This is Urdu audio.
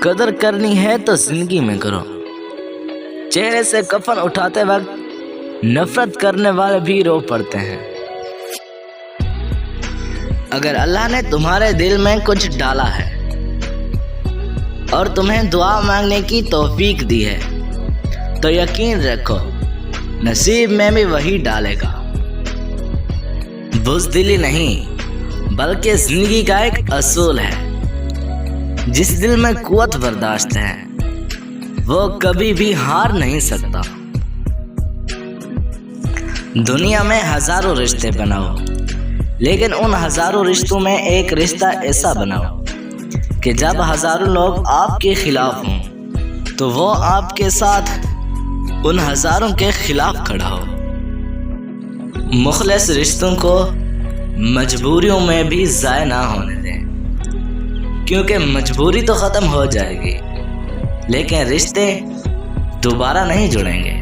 قدر کرنی ہے تو زندگی میں کرو. چہرے سے کفن اٹھاتے وقت نفرت کرنے والے بھی رو پڑتے ہیں. اگر اللہ نے تمہارے دل میں کچھ ڈالا ہے اور تمہیں دعا مانگنے کی توفیق دی ہے تو یقین رکھو نصیب میں بھی وہی ڈالے گا. بزدلی نہیں بلکہ زندگی کا ایک اصول ہے. جس دل میں قوت برداشت ہے وہ کبھی بھی ہار نہیں سکتا. دنیا میں ہزاروں رشتے بناؤ لیکن ان ہزاروں رشتوں میں ایک رشتہ ایسا بناؤ کہ جب ہزاروں لوگ آپ کے خلاف ہوں تو وہ آپ کے ساتھ ان ہزاروں کے خلاف کھڑا ہو. مخلص رشتوں کو مجبوریوں میں بھی ضائع نہ ہونے دیں کیونکہ مجبوری تو ختم ہو جائے گی لیکن رشتے دوبارہ نہیں جڑیں گے.